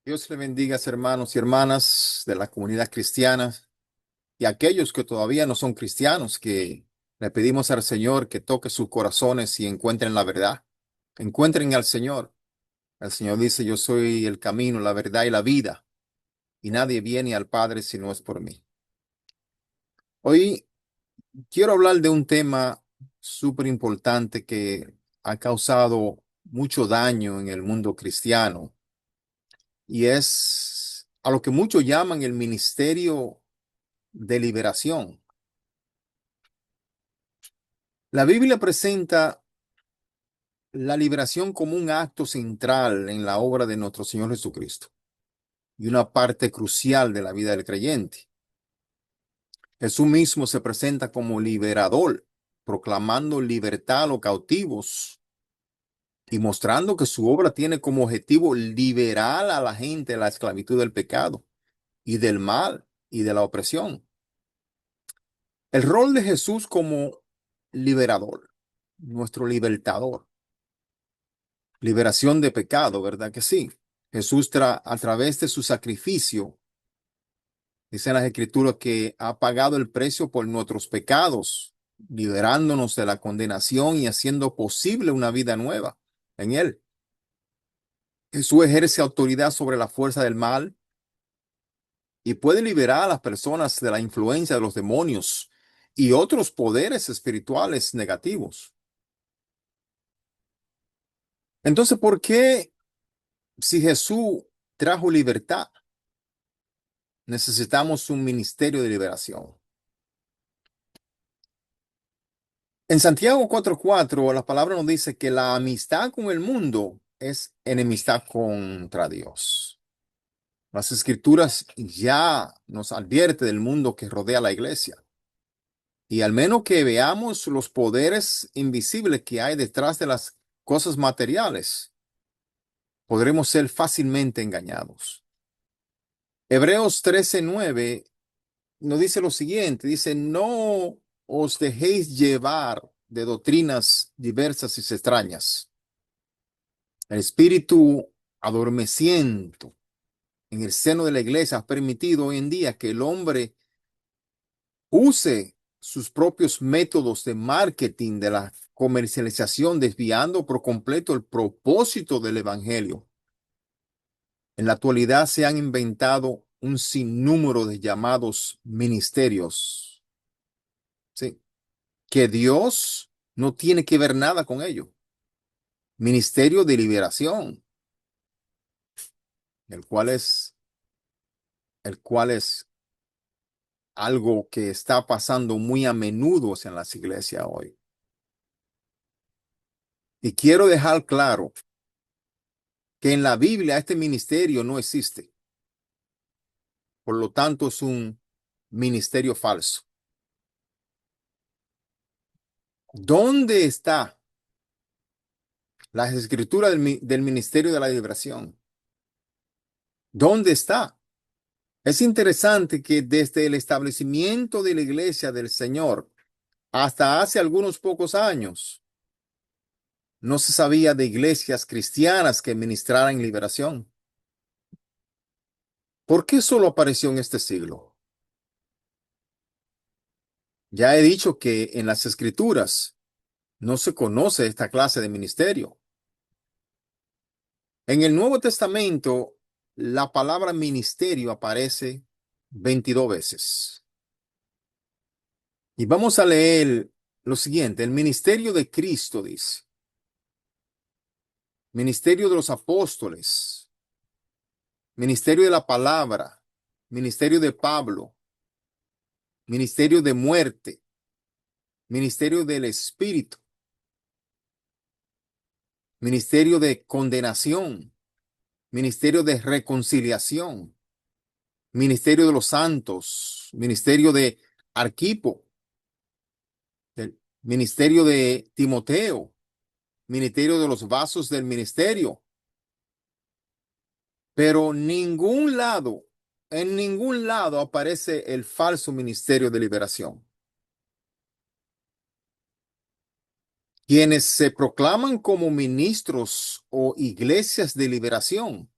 Dios le bendiga, hermanos y hermanas de la comunidad cristiana y aquellos que todavía no son cristianos, que le pedimos al Señor que toque sus corazones y encuentren la verdad. Encuentren al Señor. El Señor dice, yo soy el camino, la verdad y la vida, y nadie viene al Padre si no es por mí. Hoy quiero hablar de un tema súper importante que ha causado mucho daño en el mundo cristiano y es a lo que muchos llaman el ministerio de liberación. La Biblia presenta la liberación como un acto central en la obra de nuestro Señor Jesucristo y una parte crucial de la vida del creyente. Jesús mismo se presenta como liberador, proclamando libertad a los cautivos y mostrando que su obra tiene como objetivo liberar a la gente de la esclavitud del pecado y del mal y de la opresión. El rol de Jesús como liberador, nuestro libertador. Liberación de pecado, ¿verdad que sí? Jesús a través de su sacrificio, dice en las Escrituras que ha pagado el precio por nuestros pecados, liberándonos de la condenación y haciendo posible una vida nueva en Él. Jesús ejerce autoridad sobre la fuerza del mal y puede liberar a las personas de la influencia de los demonios y otros poderes espirituales negativos. Entonces, ¿por qué si Jesús trajo libertad, necesitamos un ministerio de liberación? En Santiago 4:4, la palabra nos dice que la amistad con el mundo es enemistad contra Dios. Las escrituras ya nos advierte del mundo que rodea la iglesia. Y al menos que veamos los poderes invisibles que hay detrás de las cosas materiales, podremos ser fácilmente engañados. Hebreos 13:9 nos dice lo siguiente, dice, no os dejéis llevar de doctrinas diversas y extrañas. El espíritu adormeciento en el seno de la iglesia ha permitido hoy en día que el hombre use sus propios métodos de marketing, de la comercialización, desviando por completo el propósito del evangelio. En la actualidad se han inventado un sinnúmero de llamados ministerios, ¿sí? Que Dios no tiene que ver nada con ello. Ministerio de liberación, el cual es, el cual es algo que está pasando muy a menudo en las iglesias hoy. Y quiero dejar claro que en la Biblia este ministerio no existe. Por lo tanto, es un ministerio falso. ¿Dónde está la escritura del ministerio de la liberación? ¿Dónde está? Es interesante que desde el establecimiento de la iglesia del Señor hasta hace algunos pocos años, no se sabía de iglesias cristianas que ministraran liberación. ¿Por qué solo apareció en este siglo? Ya he dicho que en las escrituras no se conoce esta clase de ministerio. En el Nuevo Testamento, la palabra ministerio aparece 22 veces. Y vamos a leer lo siguiente. El ministerio de Cristo dice, ministerio de los apóstoles, ministerio de la palabra, ministerio de Pablo, ministerio de muerte, ministerio del Espíritu, ministerio de condenación, ministerio de reconciliación, ministerio de los santos, ministerio de Arquipo, el ministerio de Timoteo, ministerio de los vasos del ministerio. Pero en ningún lado aparece el falso ministerio de liberación. Quienes se proclaman como ministros o iglesias de liberación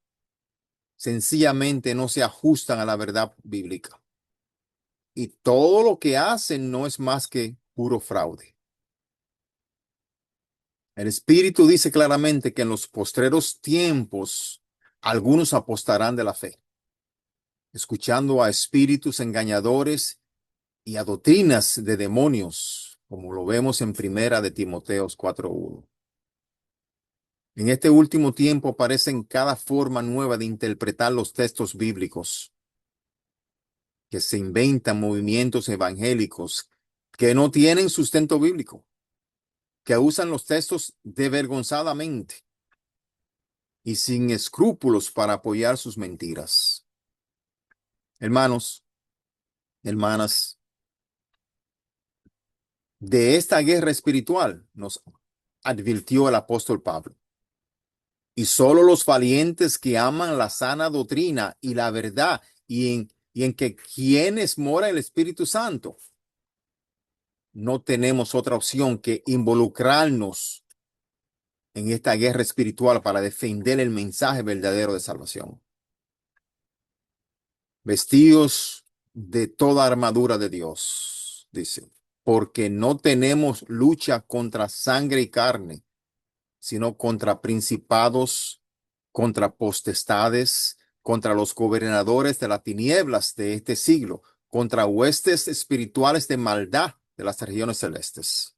sencillamente no se ajustan a la verdad bíblica. Y todo lo que hacen no es más que puro fraude. El Espíritu dice claramente que en los postreros tiempos algunos apostarán de la fe, escuchando a espíritus engañadores y a doctrinas de demonios, como lo vemos en Primera de Timoteos 4:1. En este último tiempo aparecen cada forma nueva de interpretar los textos bíblicos, que se inventan movimientos evangélicos que no tienen sustento bíblico, que usan los textos desvergonzadamente y sin escrúpulos para apoyar sus mentiras. Hermanos, hermanas, de esta guerra espiritual nos advirtió el apóstol Pablo. Y solo los valientes que aman la sana doctrina y la verdad y en que quienes mora el Espíritu Santo, no tenemos otra opción que involucrarnos en esta guerra espiritual para defender el mensaje verdadero de salvación. Vestidos de toda armadura de Dios, dice, porque no tenemos lucha contra sangre y carne, sino contra principados, contra potestades, contra los gobernadores de las tinieblas de este siglo, contra huestes espirituales de maldad de las regiones celestes.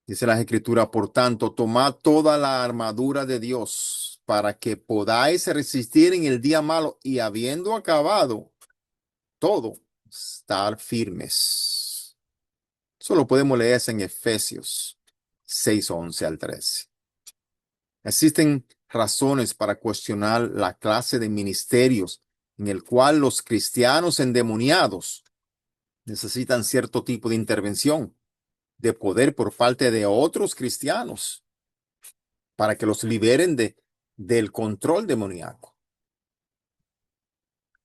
Dice las Escrituras, por tanto, tomad toda la armadura de Dios para que podáis resistir en el día malo y habiendo acabado todo, estar firmes. Solo podemos leer eso en Efesios 6:11 al 13. Existen razones para cuestionar la clase de ministerios en el cual los cristianos endemoniados necesitan cierto tipo de intervención, de poder por parte de otros cristianos para que los liberen del control demoníaco.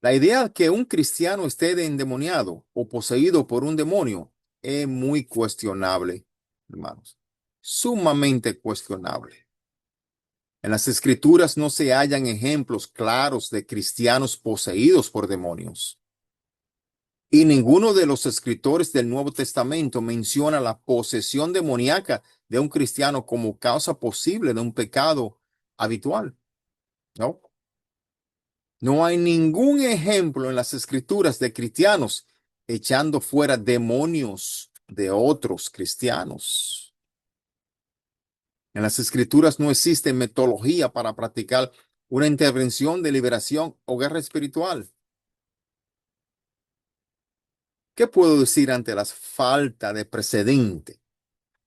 La idea que un cristiano esté endemoniado o poseído por un demonio es muy cuestionable, hermanos, sumamente cuestionable. En las Escrituras no se hallan ejemplos claros de cristianos poseídos por demonios. Y ninguno de los escritores del Nuevo Testamento menciona la posesión demoníaca de un cristiano como causa posible de un pecado habitual. ¿No? No hay ningún ejemplo en las Escrituras de cristianos echando fuera demonios de otros cristianos. En las Escrituras no existe metodología para practicar una intervención de liberación o guerra espiritual. ¿Qué puedo decir ante la falta de precedente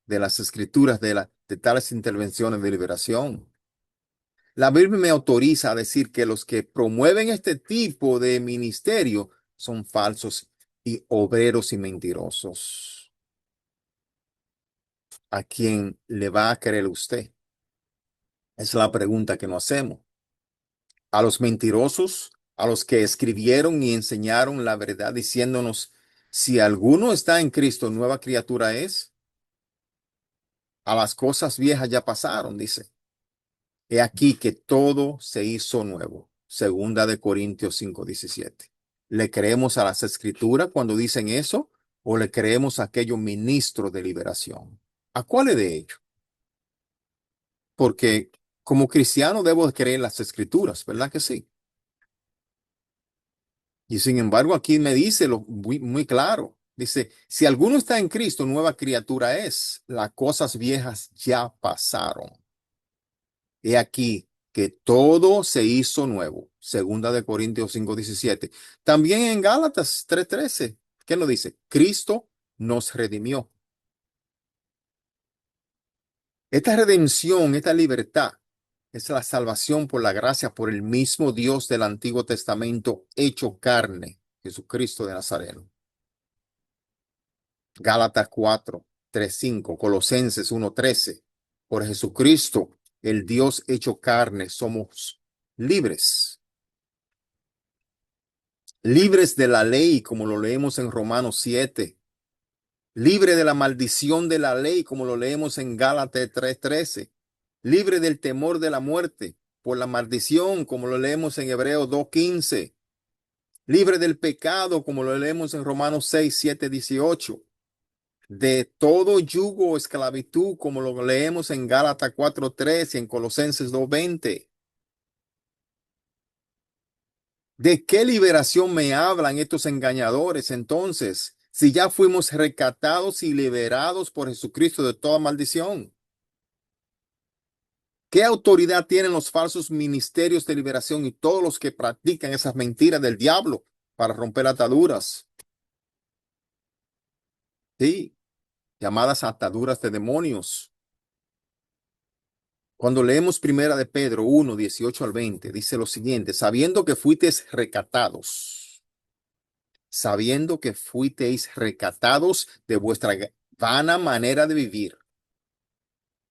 de las Escrituras de tales intervenciones de liberación? La Biblia me autoriza a decir que los que promueven este tipo de ministerio son falsos y obreros y mentirosos. ¿A quién le va a creer usted? Es la pregunta que nos hacemos. ¿A los mentirosos, a los que escribieron y enseñaron la verdad diciéndonos, si alguno está en Cristo, nueva criatura es? A las cosas viejas ya pasaron, dice. He aquí que todo se hizo nuevo. Segunda de Corintios 5:17. ¿Le creemos a las escrituras cuando dicen eso o le creemos a aquellos ministros de liberación? ¿A cuáles de ellos? Porque como cristiano debo de creer en las escrituras, ¿verdad que sí? Y sin embargo aquí me dice lo muy, muy claro. Dice, si alguno está en Cristo, nueva criatura es. Las cosas viejas ya pasaron. He aquí que todo se hizo nuevo. Segunda de Corintios 5:17. También en Gálatas 3:13. ¿Qué nos dice? Cristo nos redimió. Esta redención, esta libertad, es la salvación por la gracia, por el mismo Dios del Antiguo Testamento hecho carne, Jesucristo de Nazareno. Gálatas 4:3-5, Colosenses 1:13. Por Jesucristo, el Dios hecho carne, somos libres. Libres de la ley, como lo leemos en Romanos 7. Libre de la maldición de la ley, como lo leemos en Gálatas 3:13. Libre del temor de la muerte, por la maldición, como lo leemos en Hebreos 2:15, libre del pecado, como lo leemos en Romanos 6:7-18, de todo yugo o esclavitud, como lo leemos en Gálatas 4:3 y en Colosenses 2:20. ¿De qué liberación me hablan estos engañadores entonces, si ya fuimos rescatados y liberados por Jesucristo de toda maldición? ¿Qué autoridad tienen los falsos ministerios de liberación y todos los que practican esas mentiras del diablo para romper ataduras? Sí, llamadas ataduras de demonios. Cuando leemos Primera de Pedro 1:18-20, dice lo siguiente: sabiendo que fuisteis recatados de vuestra vana manera de vivir,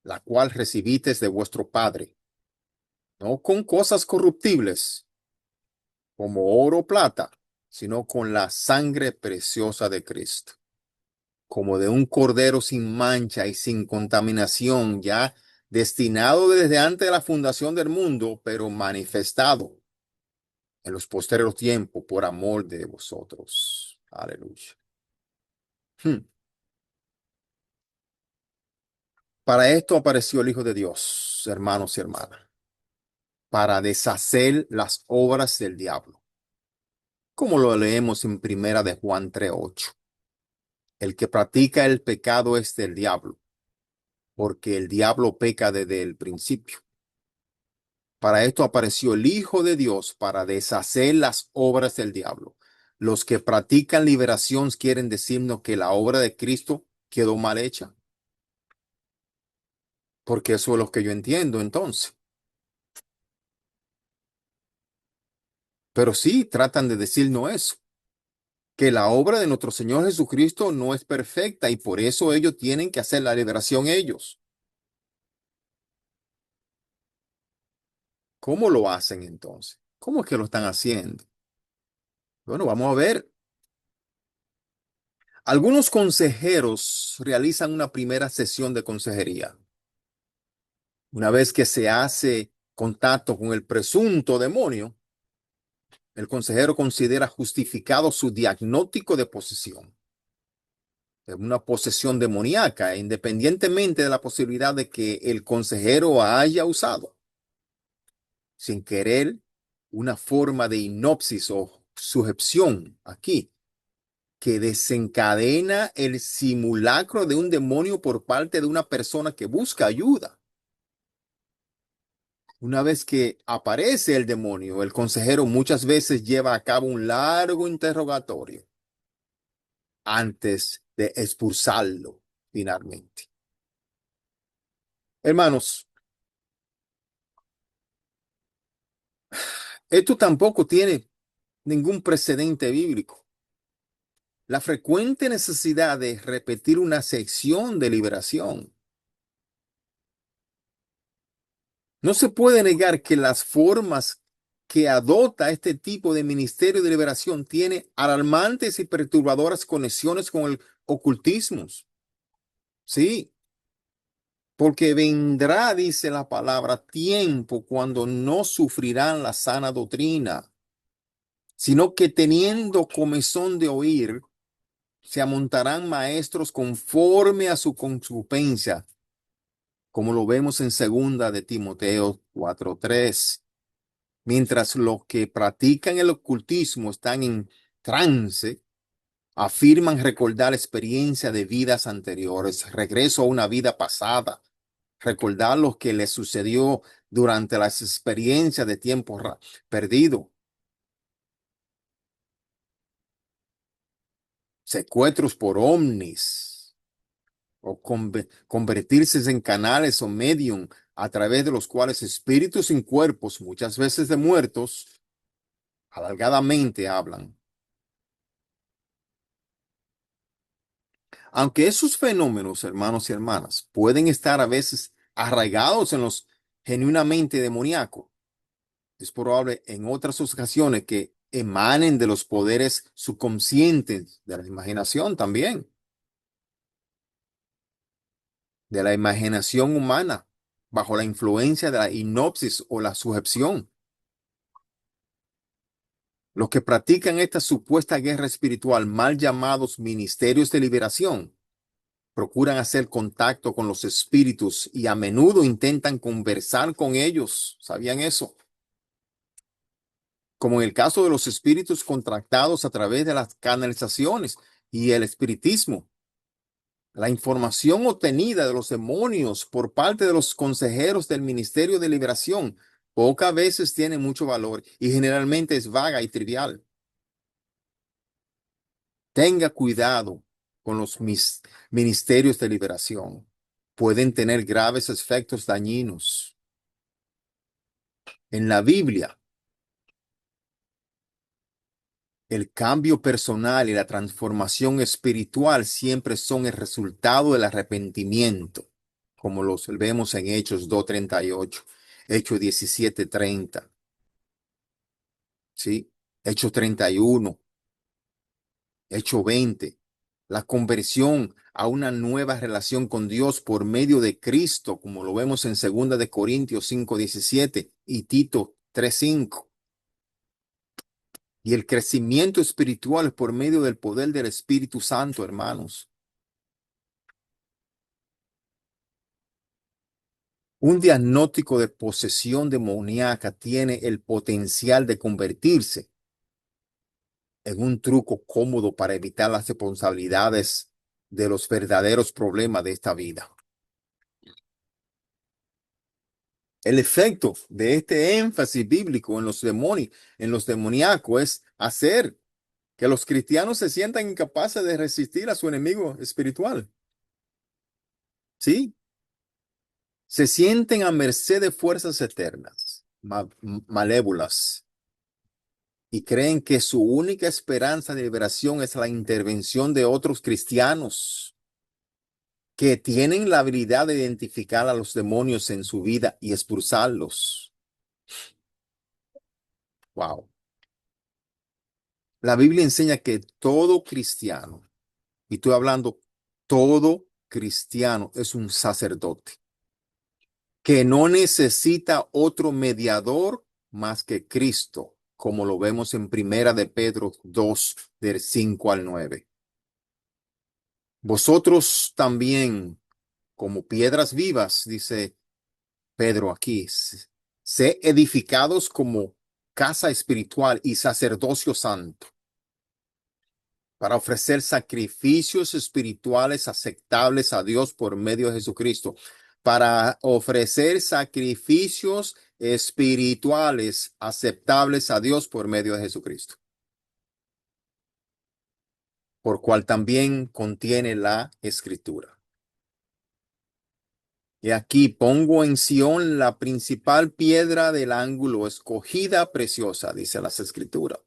la cual recibisteis de vuestro Padre, no con cosas corruptibles, como oro o plata, sino con la sangre preciosa de Cristo, como de un cordero sin mancha y sin contaminación, ya destinado desde antes de la fundación del mundo, pero manifestado en los posteriores tiempos por amor de vosotros. Aleluya. Hmm. Para esto apareció el Hijo de Dios, hermanos y hermanas, para deshacer las obras del diablo, como lo leemos en Primera de Juan 3:8. El que practica el pecado es del diablo, porque el diablo peca desde el principio. Para esto apareció el Hijo de Dios, para deshacer las obras del diablo. Los que practican liberación quieren decirnos que la obra de Cristo quedó mal hecha, porque eso es lo que yo entiendo entonces. Pero sí tratan de decirnos eso, que la obra de nuestro Señor Jesucristo no es perfecta y por eso ellos tienen que hacer la liberación ellos. ¿Cómo lo hacen entonces? ¿Cómo es que lo están haciendo? Bueno, vamos a ver. Algunos consejeros realizan una primera sesión de consejería. Una vez que se hace contacto con el presunto demonio, el consejero considera justificado su diagnóstico de posesión, de una posesión demoníaca, independientemente de la posibilidad de que el consejero haya usado, sin querer, una forma de hipnosis o sujeción aquí, que desencadena el simulacro de un demonio por parte de una persona que busca ayuda. Una vez que aparece el demonio, el consejero muchas veces lleva a cabo un largo interrogatorio antes de expulsarlo finalmente. Hermanos, esto tampoco tiene ningún precedente bíblico. La frecuente necesidad de repetir una sección de liberación. No se puede negar que las formas que adopta este tipo de ministerio de liberación tiene alarmantes y perturbadoras conexiones con el ocultismo. Sí, porque vendrá, dice la palabra, tiempo cuando no sufrirán la sana doctrina, sino que teniendo comezón de oír, se amontarán maestros conforme a su concupiscencia, como lo vemos en segunda de Timoteo 4:3. Mientras los que practican el ocultismo están en trance, afirman recordar experiencia de vidas anteriores, regreso a una vida pasada, recordar lo que les sucedió durante las experiencias de tiempo perdido, secuestros por ovnis o convertirse en canales o medium a través de los cuales espíritus sin cuerpos, muchas veces de muertos, alargadamente hablan. Aunque esos fenómenos, hermanos y hermanas, pueden estar a veces arraigados en los genuinamente demoníacos, es probable en otras ocasiones que emanen de los poderes subconscientes de la imaginación también, de la imaginación humana. bajo la influencia de la hipnosis o la sujeción. Los que practican esta supuesta guerra espiritual, mal llamados ministerios de liberación, procuran hacer contacto con los espíritus y a menudo intentan conversar con ellos. ¿Sabían eso? Como en el caso de los espíritus contactados a través de las canalizaciones y el espiritismo. La información obtenida de los demonios por parte de los consejeros del Ministerio de Liberación pocas veces tiene mucho valor y generalmente es vaga y trivial. Tenga cuidado con los ministerios de liberación. Pueden tener graves efectos dañinos. En la Biblia, el cambio personal y la transformación espiritual siempre son el resultado del arrepentimiento, como los vemos en Hechos 2:38, Hechos 17:30, ¿sí? Hechos 31, Hechos 20. La conversión a una nueva relación con Dios por medio de Cristo, como lo vemos en 2 de Corintios 5:17 y Tito 3:5. Y el crecimiento espiritual por medio del poder del Espíritu Santo, hermanos. Un diagnóstico de posesión demoníaca tiene el potencial de convertirse en un truco cómodo para evitar las responsabilidades de los verdaderos problemas de esta vida. El efecto de este énfasis bíblico en los demonios, en los demoníacos, es hacer que los cristianos se sientan incapaces de resistir a su enemigo espiritual. ¿Sí? Se sienten a merced de fuerzas eternas, malévolas, y creen que su única esperanza de liberación es la intervención de otros cristianos que tienen la habilidad de identificar a los demonios en su vida y expulsarlos. Wow. La Biblia enseña que todo cristiano, y estoy hablando, todo cristiano es un sacerdote que no necesita otro mediador más que Cristo, como lo vemos en Primera de Pedro 2, del 5 al 9. Vosotros también, como piedras vivas, dice Pedro aquí, sé edificados como casa espiritual y sacerdocio santo para ofrecer sacrificios espirituales aceptables a Dios por medio de Jesucristo, para ofrecer sacrificios espirituales aceptables a Dios por medio de Jesucristo, por cual también contiene la Escritura. Y aquí pongo en Sión la principal piedra del ángulo, escogida preciosa, dice las Escrituras.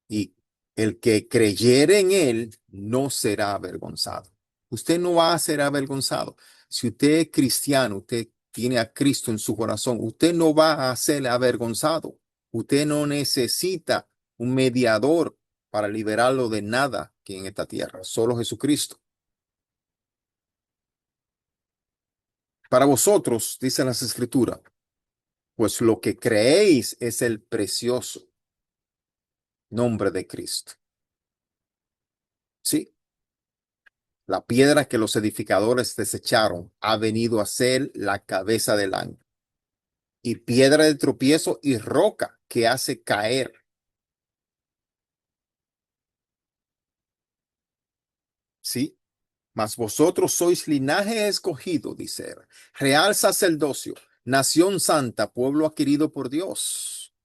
Y el que creyere en él no será avergonzado. Usted no va a ser avergonzado. Si usted es cristiano, usted tiene a Cristo en su corazón, usted no va a ser avergonzado. Usted no necesita un mediador para liberarlo de nada que en esta tierra, solo Jesucristo. Para vosotros, dicen las Escrituras, pues lo que creéis es el precioso nombre de Cristo. Sí, la piedra que los edificadores desecharon ha venido a ser la cabeza del ángulo, y piedra de tropiezo y roca que hace caer. Sí, mas vosotros sois linaje escogido, dice, real sacerdocio, nación santa, pueblo adquirido por Dios,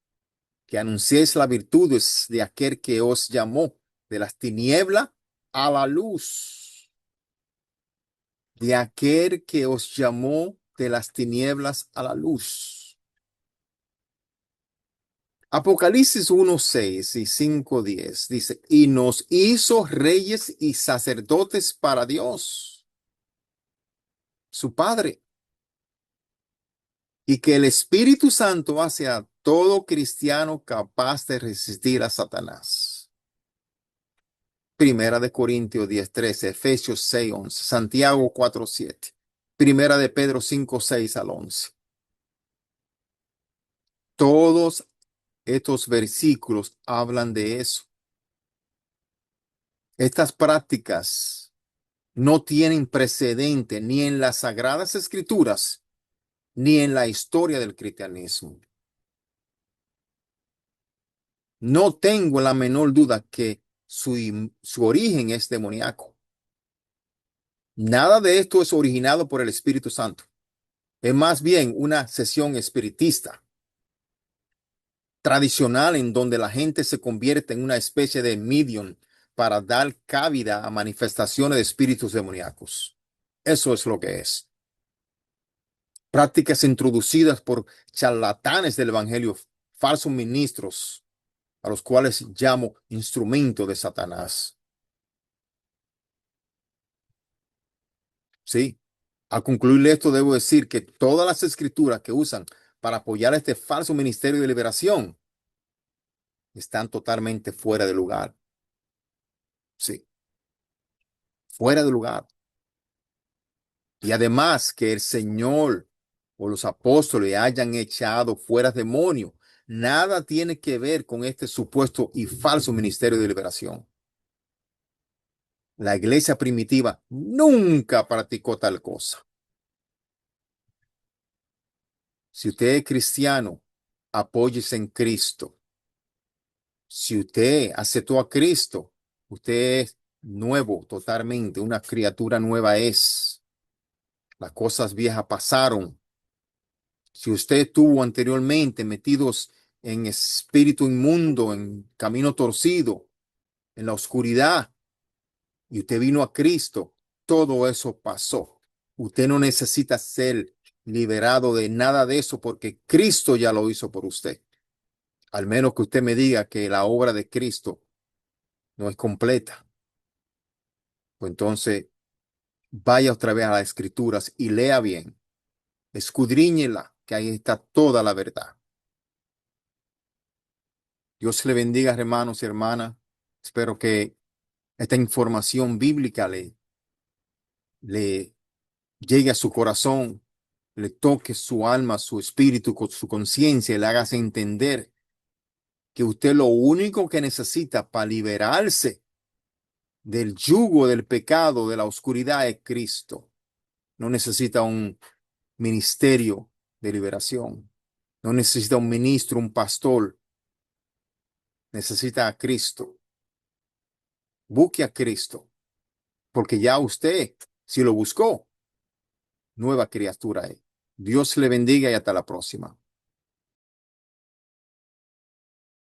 que anunciéis las virtudes de aquel que os llamó de las tinieblas a la luz, de aquel que os llamó de las tinieblas a la luz. Apocalipsis 1:6 y 5:10 dice, y nos hizo reyes y sacerdotes para Dios, su Padre, y que el Espíritu Santo hace a todo cristiano capaz de resistir a Satanás. Primera de Corintios 10:13, Efesios 6:11, Santiago 4:7. Primera de Pedro 5 6 al 11. Todos estos versículos hablan de eso. Estas prácticas no tienen precedente ni en las Sagradas Escrituras ni en la historia del cristianismo. No tengo la menor duda que su origen es demoníaco. Nada de esto es originado por el Espíritu Santo. Es más bien una sesión espiritista tradicional en donde la gente se convierte en una especie de medium para dar cabida a manifestaciones de espíritus demoníacos. Eso es lo que es. Prácticas introducidas por charlatanes del Evangelio, falsos ministros, a los cuales llamo instrumento de Satanás. Sí. Al concluir esto, debo decir que todas las escrituras que usan para apoyar este falso ministerio de liberación están totalmente fuera de lugar. Sí, fuera de lugar. Y además que el Señor o los apóstoles hayan echado fuera demonios, nada tiene que ver con este supuesto y falso ministerio de liberación. La iglesia primitiva nunca practicó tal cosa. Si usted es cristiano, apóyese en Cristo. Si usted aceptó a Cristo, usted es nuevo totalmente, una criatura nueva es. Las cosas viejas pasaron. Si usted estuvo anteriormente metidos en espíritu inmundo, en camino torcido, en la oscuridad, y usted vino a Cristo, todo eso pasó. Usted no necesita ser liberado de nada de eso porque Cristo ya lo hizo por usted. Al menos que usted me diga que la obra de Cristo no es completa. Pues entonces vaya otra vez a las escrituras y lea bien. Escudriñela, que ahí está toda la verdad. Dios le bendiga, hermanos y hermanas. Espero que esta información bíblica le llegue a su corazón, le toque su alma, su espíritu, su conciencia y le haga entender que usted lo único que necesita para liberarse del yugo del pecado, de la oscuridad, es Cristo. No necesita un ministerio de liberación. No necesita un ministro, un pastor. Necesita a Cristo. Busque a Cristo, porque ya usted, si lo buscó, nueva criatura es. Dios le bendiga y hasta la próxima.